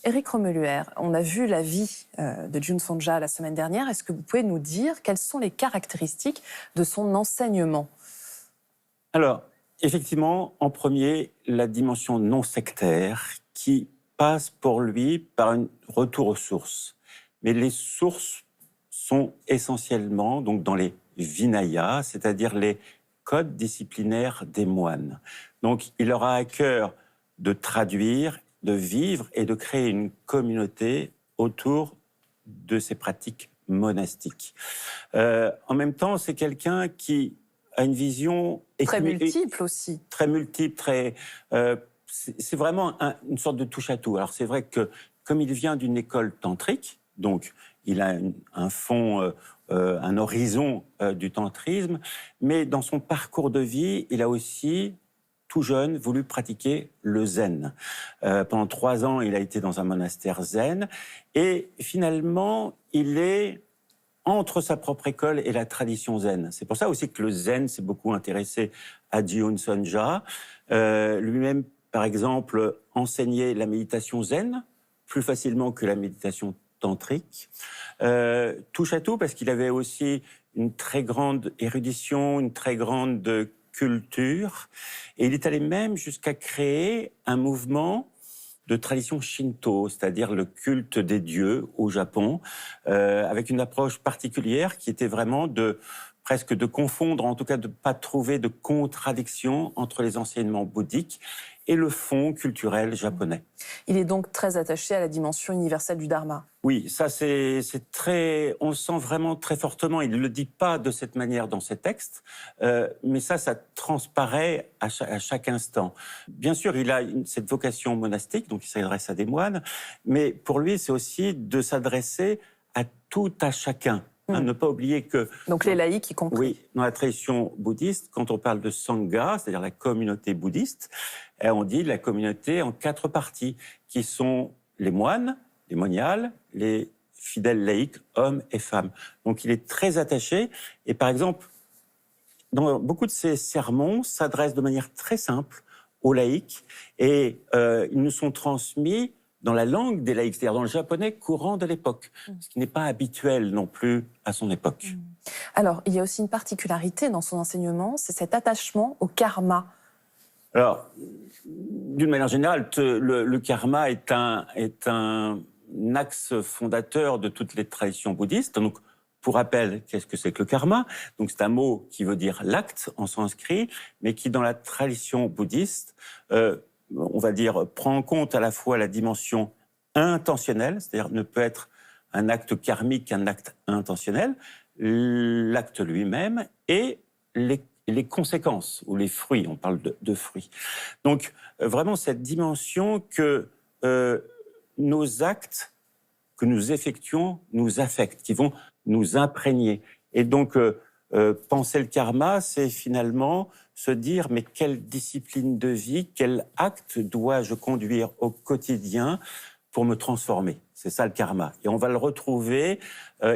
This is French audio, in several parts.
Éric Remeluer, on a vu la vie de Jun Sonja la semaine dernière. Est-ce que vous pouvez nous dire quelles sont les caractéristiques de son enseignement? Alors, effectivement, en premier, la dimension non sectaire qui passe pour lui par un retour aux sources. Mais les sources sont essentiellement donc dans les Vinayas, c'est-à-dire les codes disciplinaires des moines. Donc, il aura à cœur de traduire, de vivre et de créer une communauté autour de ces pratiques monastiques. En même temps, c'est quelqu'un qui a une vision Très multiple aussi. très multiple, c'est vraiment une sorte de touche-à-tout. Alors c'est vrai que comme il vient d'une école tantrique, donc il a un fond, un horizon du tantrisme, mais dans son parcours de vie, il a aussi tout jeune, voulu pratiquer le zen. Pendant 3 ans, il a été dans un monastère zen. Et finalement, il est entre sa propre école et la tradition zen. C'est pour ça aussi que le zen s'est beaucoup intéressé à Jun Sonja. Lui-même, par exemple, enseignait la méditation zen plus facilement que la méditation tantrique. Touche à tout, parce qu'il avait aussi une très grande érudition, une très grande culture. Et il est allé même jusqu'à créer un mouvement de tradition shinto, c'est-à-dire le culte des dieux au Japon, avec une approche particulière qui était vraiment presque de confondre, en tout cas de ne pas trouver de contradiction entre les enseignements bouddhiques et le fond culturel japonais. Il est donc très attaché à la dimension universelle du Dharma. Oui, ça c'est très, on le sent vraiment très fortement. Il ne le dit pas de cette manière dans ses textes, mais ça transparaît à chaque instant. Bien sûr, il a cette vocation monastique, donc il s'adresse à des moines, mais pour lui, c'est aussi de s'adresser à tout à chacun. Ne pas oublier que... Donc les laïcs y compris. Oui, dans la tradition bouddhiste, quand on parle de Sangha, c'est-à-dire la communauté bouddhiste, on dit la communauté en 4 parties, qui sont les moines, les moniales, les fidèles laïcs, hommes et femmes. Donc il est très attaché, et par exemple, dans beaucoup de ses sermons, s'adresse de manière très simple aux laïcs, et ils nous sont transmis dans la langue des laïcs, c'est-à-dire dans le japonais courant de l'époque, ce qui n'est pas habituel non plus à son époque. Alors, il y a aussi une particularité dans son enseignement, c'est cet attachement au karma. Alors, d'une manière générale, le karma est un axe fondateur de toutes les traditions bouddhistes. Donc, pour rappel, qu'est-ce que c'est que le karma? Donc, c'est un mot qui veut dire l'acte en sanskrit, mais qui, dans la tradition bouddhiste, on va dire, prend en compte à la fois la dimension intentionnelle, c'est-à-dire ne peut être un acte karmique qu'un acte intentionnel, l'acte lui-même et les conséquences ou les fruits, on parle de fruits. Donc vraiment cette dimension que nos actes que nous effectuons nous affectent, qui vont nous imprégner. Et donc penser le karma, c'est finalement se dire mais quelle discipline de vie, quel acte dois-je conduire au quotidien pour me transformer. C'est ça le karma. Et on va le retrouver,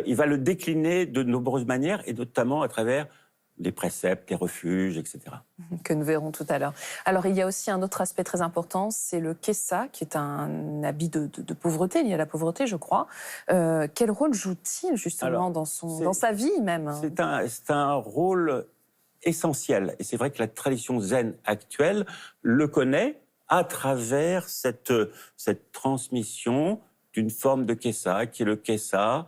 il va le décliner de nombreuses manières, et notamment à travers les préceptes, les refuges, etc. Que nous verrons tout à l'heure. Alors, il y a aussi un autre aspect très important, c'est le kessa, qui est un habit de pauvreté, lié à la pauvreté, je crois. Quel rôle joue-t-il, justement, dans sa vie même? C'est un rôle essentiel. Et c'est vrai que la tradition zen actuelle le connaît à travers cette transmission d'une forme de kessa, qui est le kessa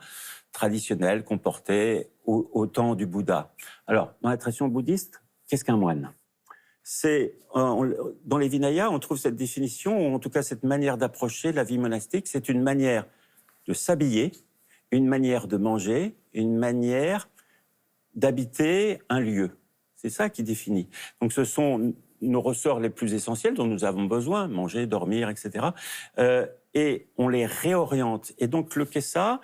traditionnel qu'on portait au temps du Bouddha. Alors, dans la tradition bouddhiste, qu'est-ce qu'un moine? Dans les Vinayas, on trouve cette définition, ou en tout cas cette manière d'approcher la vie monastique. C'est une manière de s'habiller, une manière de manger, une manière d'habiter un lieu. C'est ça qui définit. Donc ce sont nos ressorts les plus essentiels dont nous avons besoin, manger, dormir, etc. Et on les réoriente. Et donc le kessa,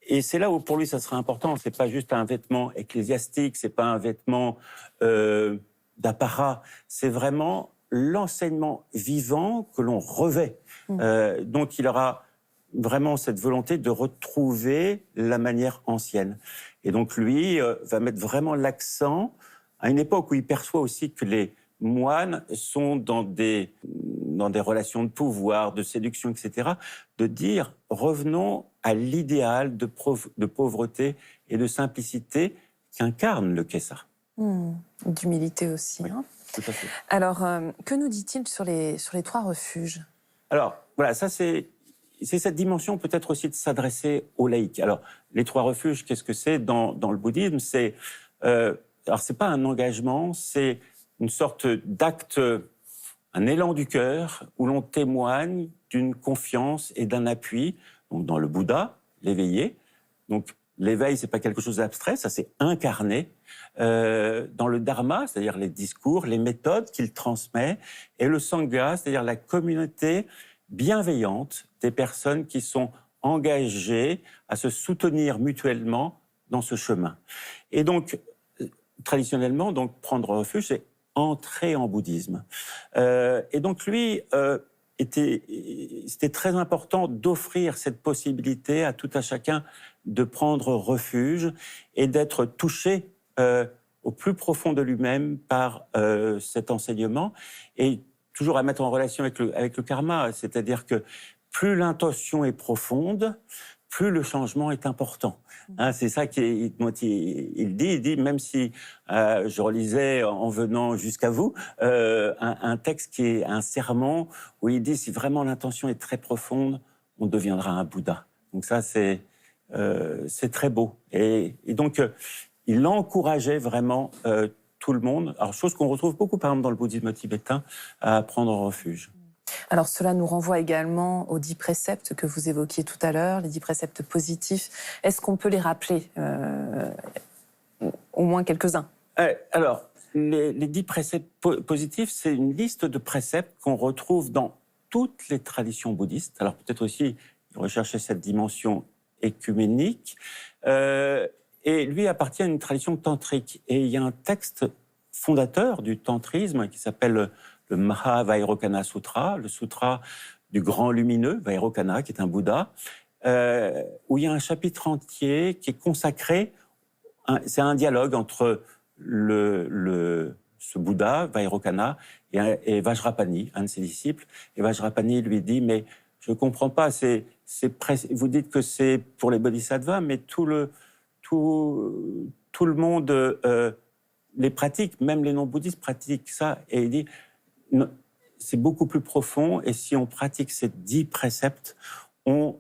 et c'est là où pour lui ça sera important, c'est pas juste un vêtement ecclésiastique, c'est pas un vêtement d'apparat, c'est vraiment l'enseignement vivant que l'on revêt. Donc il aura vraiment cette volonté de retrouver la manière ancienne. Et donc lui va mettre vraiment l'accent à une époque où il perçoit aussi que les moines sont dans des relations de pouvoir, de séduction, etc., de dire revenons à l'idéal de pauvreté et de simplicité qu'incarne le Kessa. D'humilité aussi. Oui, tout à fait. Alors, que nous dit-il sur les 3 refuges? Alors, voilà, ça c'est cette dimension peut-être aussi de s'adresser aux laïcs. Alors, les 3 refuges, qu'est-ce que c'est dans le bouddhisme? Alors, c'est pas un engagement, c'est une sorte d'acte, un élan du cœur où l'on témoigne d'une confiance et d'un appui. Donc, dans le Bouddha, l'éveillé. Donc, l'éveil, c'est pas quelque chose d'abstrait, ça c'est incarné dans le Dharma, c'est-à-dire les discours, les méthodes qu'il transmet, et le Sangha, c'est-à-dire la communauté bienveillante des personnes qui sont engagées à se soutenir mutuellement dans ce chemin. Et donc, traditionnellement, donc prendre refuge, c'est entrer en bouddhisme. Et donc lui, c'était très important d'offrir cette possibilité à tout à chacun de prendre refuge et d'être touché au plus profond de lui-même par cet enseignement, et toujours à mettre en relation avec le karma, c'est-à-dire que plus l'intention est profonde, plus le changement est important. Hein, c'est ça qu'il dit, même si je relisais en venant jusqu'à vous un texte qui est un sermon où il dit si vraiment l'intention est très profonde, on deviendra un Bouddha. Donc ça, c'est très beau. Et donc, il encourageait vraiment tout le monde. Alors, chose qu'on retrouve beaucoup, par exemple, dans le bouddhisme tibétain, à prendre refuge. Alors, cela nous renvoie également aux 10 préceptes que vous évoquiez tout à l'heure, les 10 préceptes positifs. Est-ce qu'on peut les rappeler, au moins quelques-uns? Alors, les 10 préceptes positifs, c'est une liste de préceptes qu'on retrouve dans toutes les traditions bouddhistes. Alors, peut-être aussi rechercher cette dimension écuménique. Et lui appartient à une tradition tantrique. Et il y a un texte fondateur du tantrisme qui s'appelle le Mahavairocana Sutra, le sutra du grand lumineux, Vairocana, qui est un Bouddha, où il y a un chapitre entier qui est consacré, c'est un dialogue entre ce Bouddha, Vairocana, et Vajrapani, un de ses disciples. Et Vajrapani lui dit, mais je ne comprends pas, vous dites que c'est pour les bodhisattvas, mais tout le monde les pratique, même les non-bouddhistes pratiquent ça. Et il dit, c'est beaucoup plus profond, et si on pratique ces 10 préceptes, on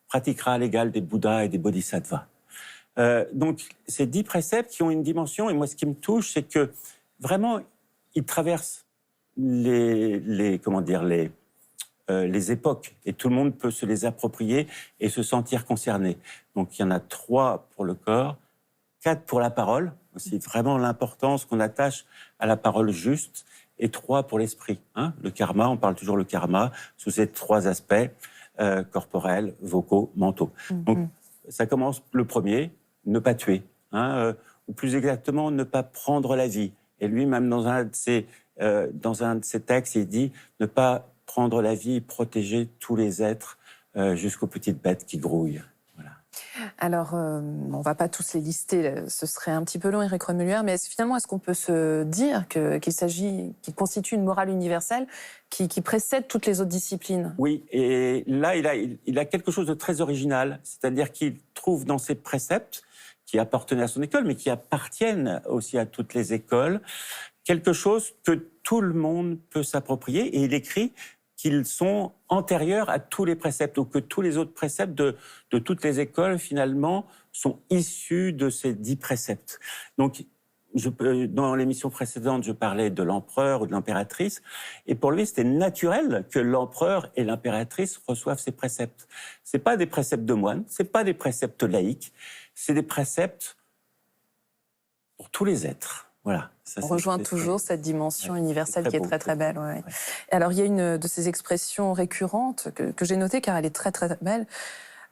pratiquera à l'égal des Bouddhas et des bodhisattvas. Donc, ces 10 préceptes qui ont une dimension, et moi, ce qui me touche, c'est que vraiment, ils traversent les époques, et tout le monde peut se les approprier et se sentir concerné. Donc, il y en a 3 pour le corps, 4 pour la parole, aussi vraiment l'importance qu'on attache à la parole juste, et 3 pour l'esprit. Hein, le karma, on parle toujours le karma sous ces 3 aspects, corporels, vocaux, mentaux. Donc, ça commence le premier, ne pas tuer, hein, ou plus exactement, ne pas prendre la vie. Et lui, même dans un de ses textes, il dit ne pas prendre la vie et protéger tous les êtres jusqu'aux petites bêtes qui grouillent. Voilà. Alors, on ne va pas tous les lister, ce serait un petit peu long, Éric Remulière, mais est-ce qu'on peut se dire qu'il constitue une morale universelle qui précède toutes les autres disciplines? Oui, et là, il a quelque chose de très original, c'est-à-dire qu'il trouve dans ses préceptes, qui appartenaient à son école, mais qui appartiennent aussi à toutes les écoles, quelque chose que tout le monde peut s'approprier, et il écrit qu'ils sont antérieurs à tous les préceptes, ou que tous les autres préceptes de toutes les écoles, finalement, sont issus de ces 10 préceptes. Donc, dans l'émission précédente, je parlais de l'empereur ou de l'impératrice, et pour lui, c'était naturel que l'empereur et l'impératrice reçoivent ces préceptes. C'est pas des préceptes de moines, c'est pas des préceptes laïques, c'est des préceptes pour tous les êtres. Voilà. Ça, on rejoint toujours cette dimension universelle qui est très très belle. Ouais. Alors il y a une de ces expressions récurrentes que j'ai notée car elle est très très belle.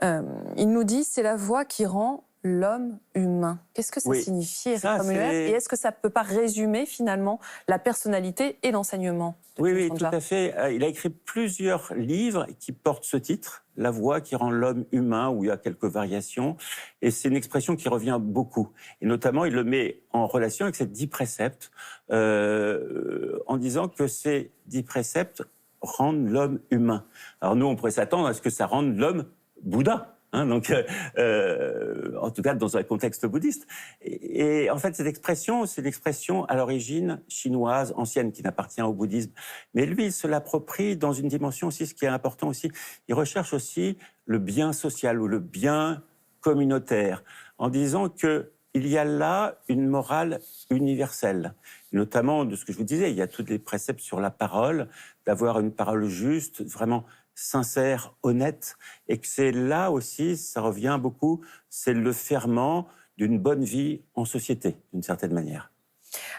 Il nous dit c'est la voie qui rend l'homme humain. Qu'est-ce que ça signifie, Éric Remuller? Et est-ce que ça ne peut pas résumer finalement la personnalité et l'enseignement de Oui, June Sonja? tout à fait. Il a écrit plusieurs livres qui portent ce titre, La voix qui rend l'homme humain, où il y a quelques variations. Et c'est une expression qui revient beaucoup. Et notamment, il le met en relation avec ces 10 préceptes, en disant que ces 10 préceptes rendent l'homme humain. Alors nous, on pourrait s'attendre à ce que ça rende l'homme Bouddha. Donc, en tout cas, dans un contexte bouddhiste. Et en fait, cette expression, c'est l'expression à l'origine chinoise ancienne qui n'appartient au bouddhisme. Mais lui, il se l'approprie dans une dimension aussi, ce qui est important aussi. Il recherche aussi le bien social ou le bien communautaire, en disant que il y a là une morale universelle, notamment de ce que je vous disais. Il y a tous les préceptes sur la parole, d'avoir une parole juste, vraiment sincère, honnête, et que c'est là aussi, ça revient beaucoup, c'est le ferment d'une bonne vie en société, d'une certaine manière.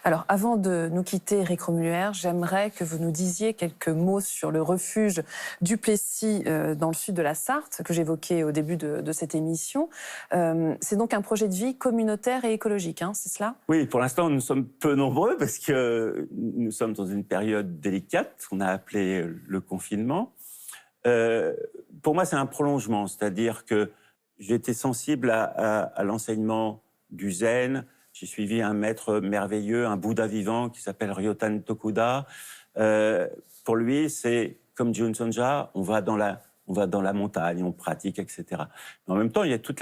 Alors, avant de nous quitter, Éric Remuller, j'aimerais que vous nous disiez quelques mots sur le refuge du Plessis dans le sud de la Sarthe, que j'évoquais au début de cette émission. C'est donc un projet de vie communautaire et écologique, c'est cela? Oui, pour l'instant, nous sommes peu nombreux parce que nous sommes dans une période délicate, qu'on a appelée le confinement. Pour moi, c'est un prolongement, c'est-à-dire que j'ai été sensible à l'enseignement du zen. J'ai suivi un maître merveilleux, un Bouddha vivant qui s'appelle Ryotan Tokuda. Pour lui, c'est comme June Sonja, on va dans la montagne, on pratique, etc. Mais en même temps, il y a toute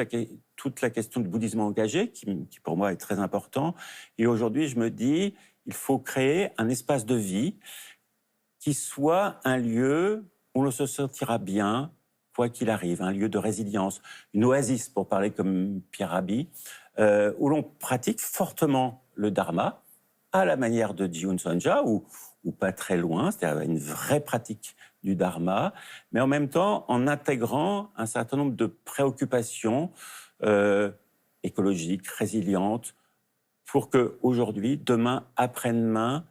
la question du bouddhisme engagé qui pour moi est très important. Et aujourd'hui, je me dis, il faut créer un espace de vie qui soit un lieu où l'on se sentira bien, quoi qu'il arrive, un lieu de résilience, une oasis, pour parler comme Pierre Rabhi, où l'on pratique fortement le dharma, à la manière de June Sonja, ou pas très loin, c'est-à-dire une vraie pratique du dharma, mais en même temps en intégrant un certain nombre de préoccupations écologiques, résilientes, pour qu'aujourd'hui, demain, après-demain,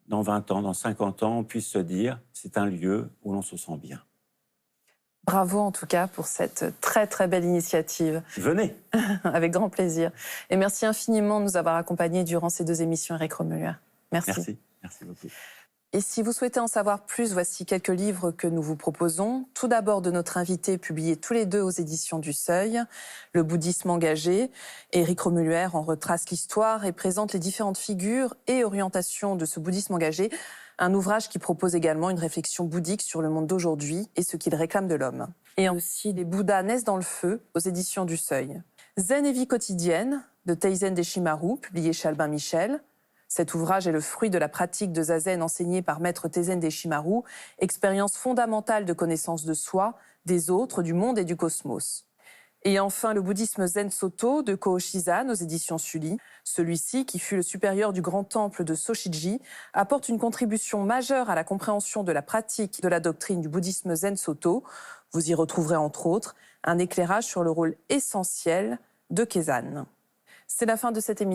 dans 20 ans, dans 50 ans, on puisse se dire c'est un lieu où l'on se sent bien. Bravo en tout cas pour cette très très belle initiative. Venez. Avec grand plaisir. Et merci infiniment de nous avoir accompagnés durant ces 2 émissions, Éric Remuller. Merci. Merci beaucoup. Et si vous souhaitez en savoir plus, voici quelques livres que nous vous proposons. Tout d'abord de notre invité, publié tous les 2 aux éditions du Seuil, Le bouddhisme engagé. Éric Remuller en retrace l'histoire et présente les différentes figures et orientations de ce bouddhisme engagé. Un ouvrage qui propose également une réflexion bouddhique sur le monde d'aujourd'hui et ce qu'il réclame de l'homme. Et aussi Les Bouddhas naissent dans le feu, aux éditions du Seuil. Zen et vie quotidienne, de Taizen Deshimaru, publié chez Albin Michel. Cet ouvrage est le fruit de la pratique de Zazen enseignée par maître Taizen Deshimaru, expérience fondamentale de connaissance de soi, des autres, du monde et du cosmos. Et enfin, le bouddhisme Zen Soto de Kō Shizan aux éditions Sully. Celui-ci, qui fut le supérieur du grand temple de Soshiji, apporte une contribution majeure à la compréhension de la pratique de la doctrine du bouddhisme Zen Soto. Vous y retrouverez entre autres un éclairage sur le rôle essentiel de Kezan. C'est la fin de cette émission.